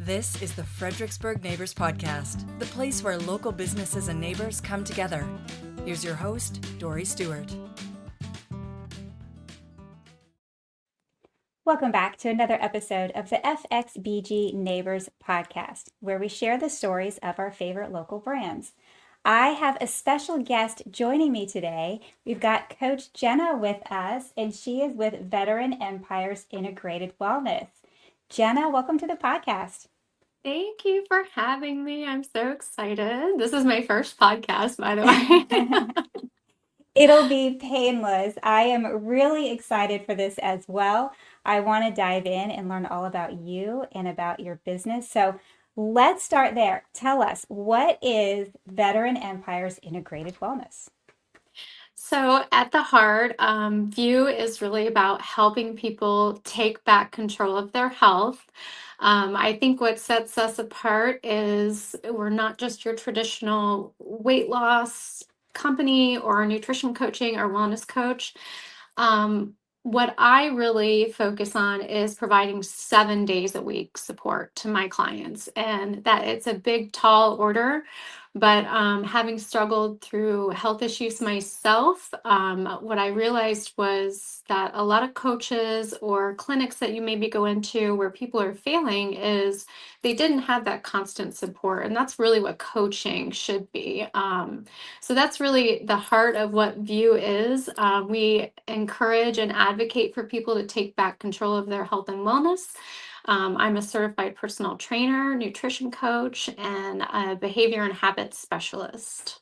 This is the Fredericksburg Neighbors Podcast, the place where local businesses and neighbors come together. Here's your host, Dory Stewart. Welcome back to another episode of the FXBG Neighbors Podcast, where we share the stories of our favorite local brands. I have a special guest joining me today. We've got Coach Jenna with us, and she is with Veteran Empire's Integrated Wellness. Jenna, welcome to the podcast. Thank you for having me. I'm so excited. This is my first podcast, by the way. It'll be painless. I am really excited for this as well. I want to dive in and learn all about you and about your business. So let's start there. Tell us, what is Veteran Empire's Integrated Wellness? So, at the heart, View is really about helping people take back control of their health. I think what sets us apart is we're not just your traditional weight loss company or nutrition coaching or wellness coach. What I really focus on is providing 7 days a week support to my clients, and that it's a big, tall order. But having struggled through health issues myself, what I realized was that a lot of coaches or clinics that you maybe go into where people are failing is they didn't have that constant support. And that's really what coaching should be. So that's really the heart of what View is. We encourage and advocate for people to take back control of their health and wellness. I'm a certified personal trainer, nutrition coach, and a behavior and habits specialist.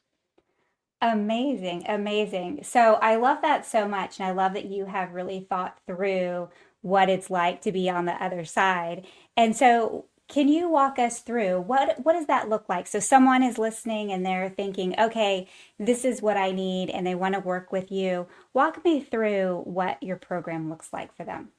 Amazing, amazing. So I love that so much. And I love that you have really thought through what it's like to be on the other side. And so can you walk us through what does that look like? So someone is listening and they're thinking, okay, this is what I need, and they want to work with you. Walk me through what your program looks like for them.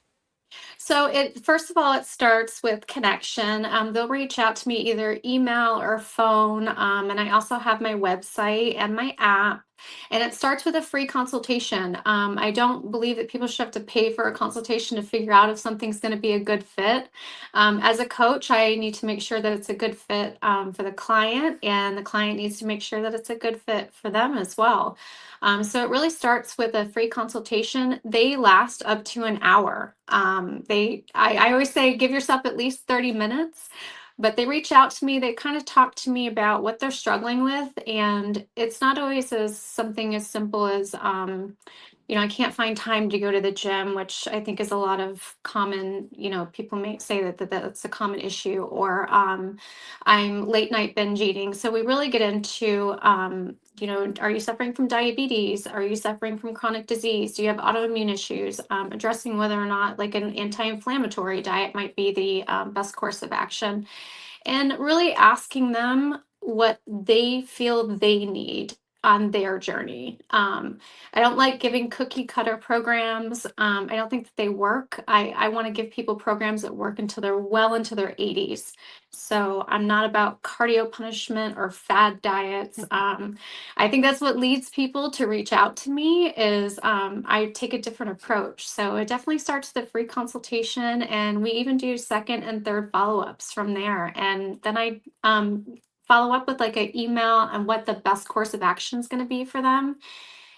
So it first of all, it starts with connection. They'll reach out to me either email or phone, and I also have my website and my app. And it starts with a free consultation. I don't believe that people should have to pay for a consultation to figure out if something's going to be a good fit. As a coach, I need to make sure that it's a good fit for the client, and the client needs to make sure that it's a good fit for them as well. So it really starts with a free consultation. They last up to an hour. I always say give yourself at least 30 minutes, but they reach out to me. They kind of talk to me about what they're struggling with, and it's not always as something as simple as I can't find time to go to the gym, which I think is a lot of common, people may say that's a common issue, or I'm late night binge eating. So we really get into, are you suffering from diabetes? Are you suffering from chronic disease? Do you have autoimmune issues? Addressing whether or not like an anti-inflammatory diet might be the best course of action, and really asking them what they feel they need on their journey. I don't like giving cookie cutter programs. I don't think that they work. I want to give people programs that work until they're well into their 80s. So I'm not about cardio punishment or fad diets. I think that's what leads people to reach out to me is I take a different approach. So it definitely starts with a free consultation, and we even do second and third follow-ups from there. And then I follow up with like an email on what the best course of action is going to be for them,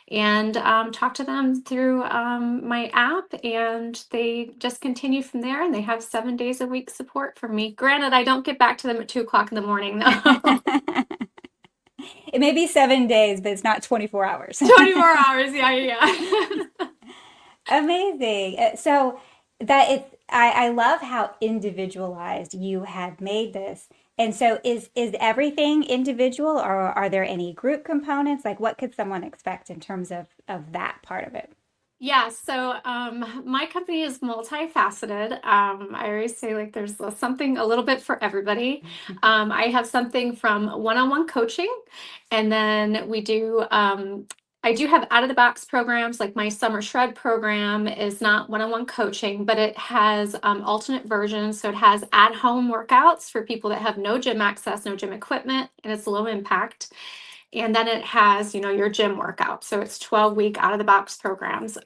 and talk to them through my app, and they just continue from there, and they have 7 days a week support from me. Granted, I don't get back to them at 2 o'clock in the morning though. It may be 7 days, but it's not 24 hours. 24 hours, yeah. Amazing. So I love how individualized you have made this. And so is everything individual, or are there any group components? Like what could someone expect in terms of that part of it? Yeah, so my company is multifaceted. I always say like there's something a little bit for everybody. I have something from one-on-one coaching, and then I do have out of the box programs, like my summer shred program is not one-on-one coaching, but it has alternate versions. So it has at-home workouts for people that have no gym access, no gym equipment, and it's low impact. And then it has, your gym workout. So it's 12-week out of the box programs.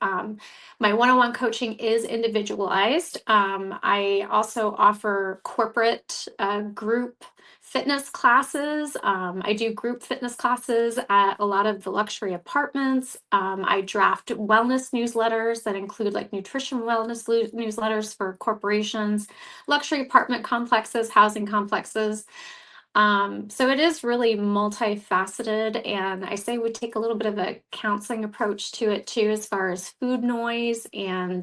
My one-on-one coaching is individualized. I also offer corporate group fitness classes. I do group fitness classes at a lot of the luxury apartments. I draft wellness newsletters that include like nutrition wellness newsletters for corporations, luxury apartment complexes, housing complexes. So it is really multifaceted, and I say we take a little bit of a counseling approach to it too, as far as food noise and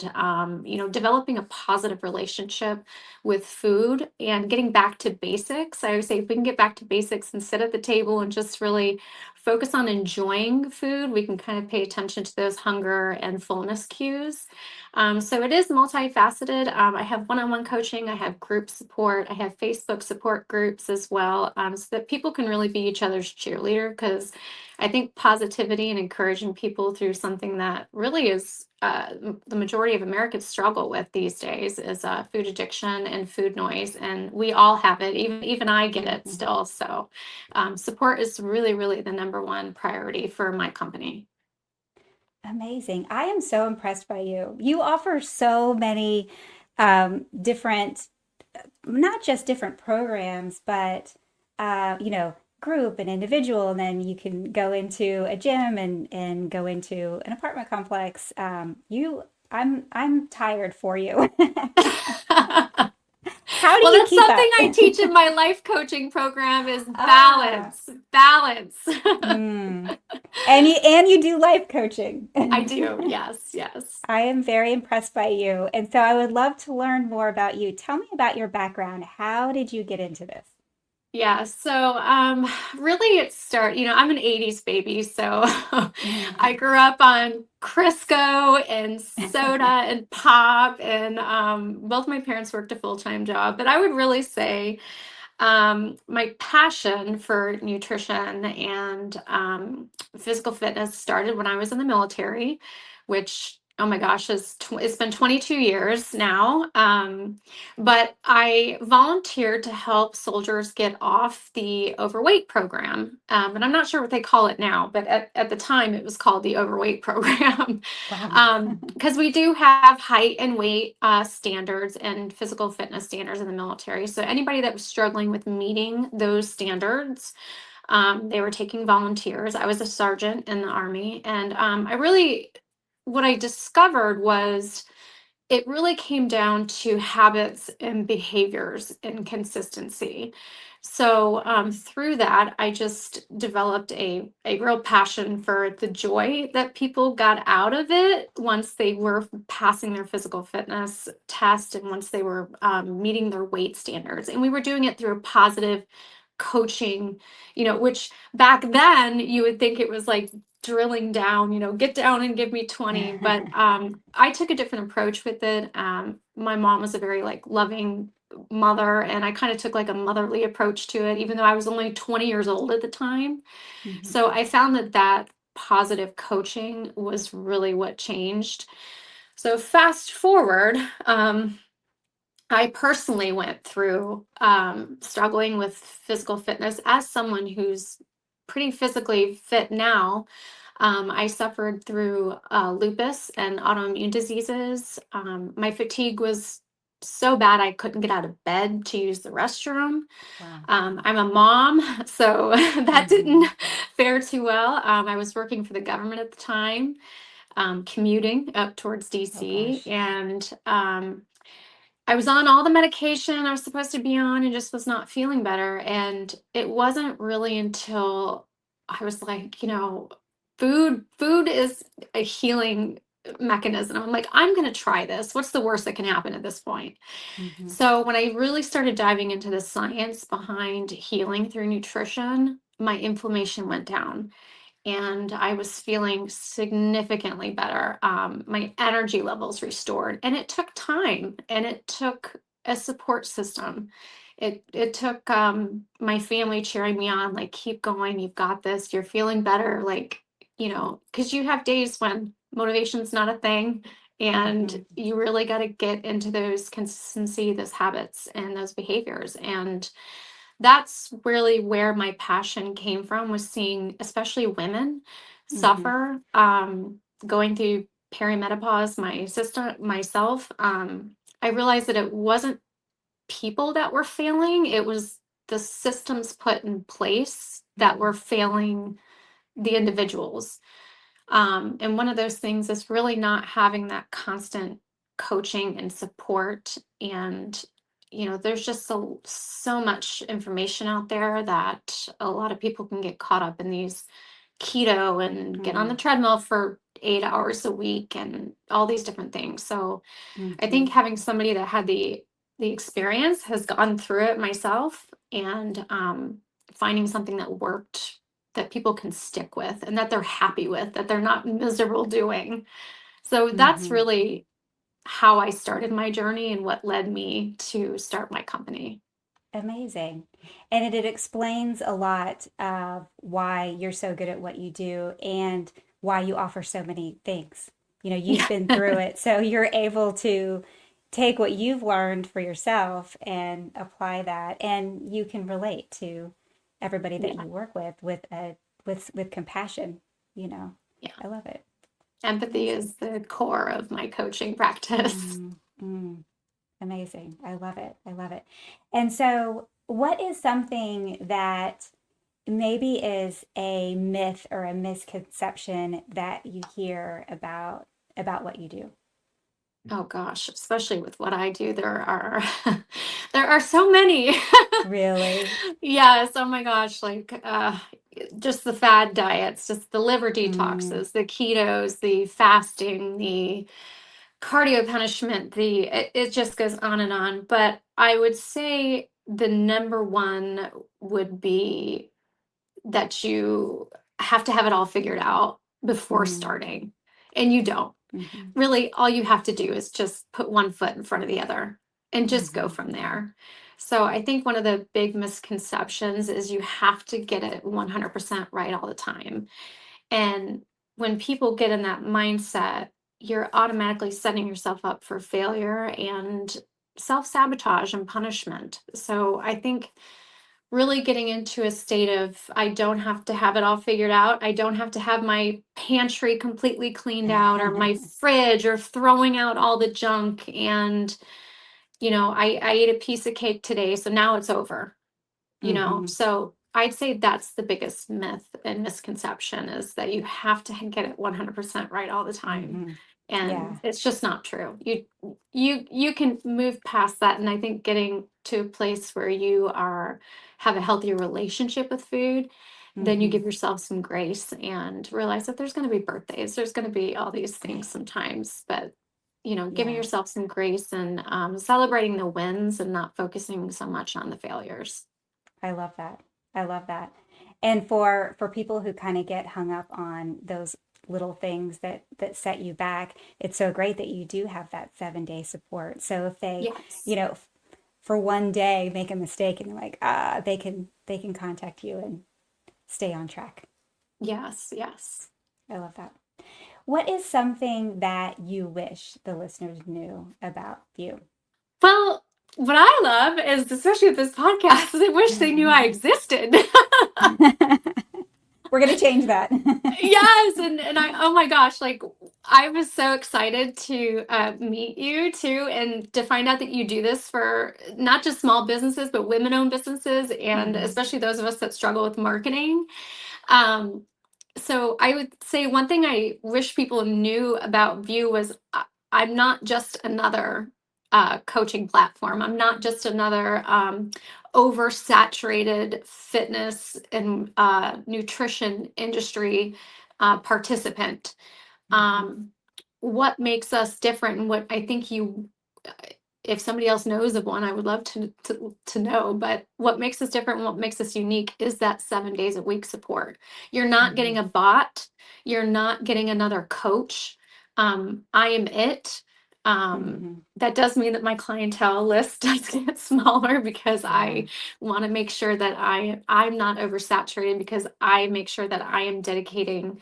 developing a positive relationship with food and getting back to basics. I always say if we can get back to basics and sit at the table and just really focus on enjoying food, we can kind of pay attention to those hunger and fullness cues. So it is multifaceted. I have one-on-one coaching, I have group support, I have Facebook support groups as well, so that people can really be each other's cheerleader. Because I think positivity and encouraging people through something that really is the majority of Americans struggle with these days is food addiction and food noise, and we all have it. Even I get it Mhm. still. So support is really, really the number one priority for my company. Amazing. I am so impressed by you. You offer so many different, not just different programs, but group and individual, and then you can go into a gym and go into an apartment complex. I'm tired for you. How do Well, you that's keep something up? I teach in my life coaching program is Ah, balance. Balance. mm. And you do life coaching. I do. Yes, yes. I am very impressed by you. And so I would love to learn more about you. Tell me about your background. How did you get into this? Yeah, so really I'm an 80s baby, so I grew up on Crisco and soda and pop, and both my parents worked a full-time job. But I would really say my passion for nutrition and physical fitness started when I was in the military, which, oh my gosh, it's been 22 years now. But I volunteered to help soldiers get off the overweight program. And I'm not sure what they call it now, but at the time it was called the overweight program. Wow. Because we do have height and weight standards and physical fitness standards in the military. So anybody that was struggling with meeting those standards, they were taking volunteers. I was a sergeant in the Army, and what I discovered was it really came down to habits and behaviors and consistency. So through that, I just developed a real passion for the joy that people got out of it once they were passing their physical fitness test and once they were meeting their weight standards. And we were doing it through a positive coaching, which back then you would think it was like drilling down, get down and give me 20. But I took a different approach with it. My mom was a very like loving mother, and I kind of took like a motherly approach to it, even though I was only 20 years old at the time. Mhm. So I found that positive coaching was really what changed. So fast forward, I personally went through struggling with physical fitness as someone who's pretty physically fit now. I suffered through lupus and autoimmune diseases. My fatigue was so bad I couldn't get out of bed to use the restroom. Wow. I'm a mom, so that didn't Mhm. fare too well. I was working for the government at the time, commuting up towards Oh DC, gosh. and I was on all the medication I was supposed to be on and just was not feeling better. And it wasn't really until I was like, food is a healing mechanism. I'm like, I'm going to try this. What's the worst that can happen at this point? Mhm. So when I really started diving into the science behind healing through nutrition, my inflammation went down and I was feeling significantly better. My energy levels restored, and it took time, and it took a support system. It took my family cheering me on, like, keep going, you've got this, you're feeling better, like, because you have days when motivation's not a thing, and Mhm. you really got to get into those consistency, those habits, and those behaviors. And that's really where my passion came from, was seeing especially women Mm-hmm. suffer, going through perimenopause. My sister, myself, I realized that it wasn't people that were failing, it was the systems put in place that were failing the individuals. And one of those things is really not having that constant coaching and support. And, there's just so much information out there that a lot of people can get caught up in these keto and get on the treadmill for 8 hours a week and all these different things. So I Mm-hmm. think having somebody that had the experience, has gone through it myself, and finding something that worked, that people can stick with and that they're happy with, that they're not miserable doing. So that's Mm-hmm. really how I started my journey and what led me to start my company. Amazing. And it explains a lot of why you're so good at what you do and why you offer so many things. You've Yeah. been through it, so you're able to take what you've learned for yourself and apply that, and you can relate to everybody that Yeah. you work with a with compassion, you know. Yeah. I love it. Empathy Amazing. is the core of my coaching practice. Mm, mm. Amazing. I love it. I love it. And so, what is something that maybe is a myth or a misconception that you hear about what you do? Oh gosh, especially with what I do, there are there are so many. Really? Yes, oh my gosh, like just the fad diets, just the liver Mm, detoxes, the ketos, the fasting, the cardio punishment, it just goes on and on. But I would say the number one would be that you have to have it all figured out before mm, starting. And you don't. mhm, Really, all you have to do is just put one foot in front of the other and just go mhm, from there. So I think one of the big misconceptions is you have to get it 100% right all the time. And when people get in that mindset, you're automatically setting yourself up for failure and self sabotage and punishment. So I think really getting into a state of, I don't have to have it all figured out. I don't have to have my pantry completely cleaned out, or my fridge, or throwing out all the junk. And, I ate a piece of cake today, so now it's over. mhm, So I'd say that's the biggest myth and misconception, is that you have to get it 100% right all the time. mhm. And Yeah. it's just not true. You can move past that. And I think getting to a place where you have a healthier relationship with food, then you give Mhm. yourself some grace and realize that there's going to be birthdays, there's going to be all these things Right. sometimes. But giving Yes. yourself some grace and celebrating the wins and not focusing so much on the failures. I love that. I love that. And for people who kind of get hung up on those little things that set you back, it's so great that you do have that 7 day support. So if they, Yes. you know, for one day make a mistake and they're like, they can contact you and stay on track. Yes. Yes. I love that. What is something that you wish the listeners knew about you? Well, what I love is, especially with this podcast, is I wish they knew I existed. We're gonna change that. Yes, and I, oh my gosh, like I was so excited to meet you too, and to find out that you do this for not just small businesses, but women-owned businesses, and Hmm. especially those of us that struggle with marketing. Um, so I would say one thing I wish people knew about View was, I'm not just another coaching platform. I'm not just another oversaturated fitness and nutrition industry participant. Hmm. Um, what makes us different, and what I think if somebody else knows of one, I would love to know. But what makes us different and what makes us unique is that 7 days a week support. You're not Hmm. getting a bot. You're not getting another coach. I am it. Hmm. That does mean that my clientele list does get smaller, because Yeah. I want to make sure that I'm not oversaturated, because I make sure that I am dedicating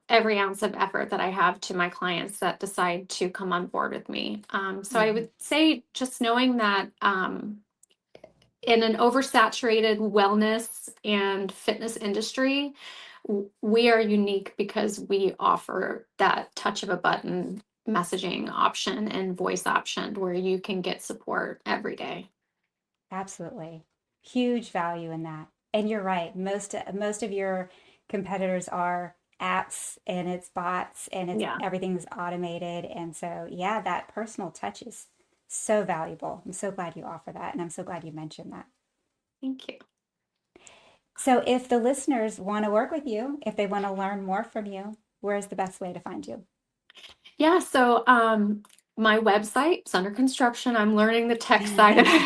every ounce of effort that I have to my clients that decide to come on board with me. So I Hmm. would say, just knowing that in an oversaturated wellness and fitness industry, we are unique because we offer that touch of a button messaging option and voice option where you can get support every day. Absolutely. Huge value in that. And you're right. Most of your competitors are apps and it's bots and it's Yeah. everything's automated. And so, yeah, that personal touch is so valuable. I'm so glad you offer that. And I'm so glad you mentioned that. Thank you. So, if the listeners want to work with you, if they want to learn more from you, where's the best way to find you? Yeah, so my website is under construction. I'm learning the tech side of it.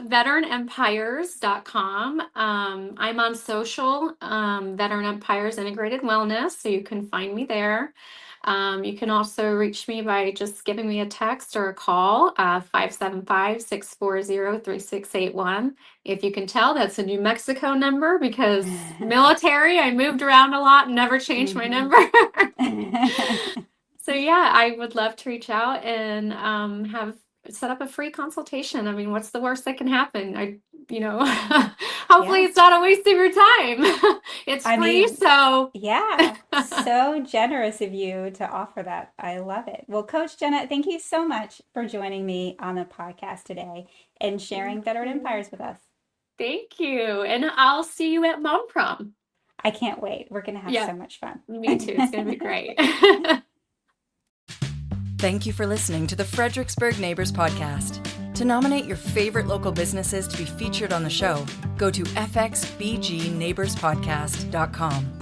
veteranempires.com. I'm on social, Veteran Empires Integrated Wellness, so you can find me there. You can also reach me by just giving me a text or a call, 575-640-3681. If you can tell, that's a New Mexico number because military, I moved around a lot and never changed my Mhm. number. So yeah, I would love to reach out and have set up a free consultation. I mean, what's the worst that can happen? Hopefully Yeah. it's not a waste of your time. It's I free, mean, so yeah, so generous of you to offer that. I love it. Well, Coach Jenna, thank you so much for joining me on the podcast today and sharing thank Veteran you. Empires with us. Thank you. And I'll see you at Mom Prom. I can't wait. We're going to have Yeah, so much fun. me too. It's gonna be great. Thank you for listening to the Fredericksburg Neighbors Podcast. To nominate your favorite local businesses to be featured on the show, go to fxbgneighborspodcast.com.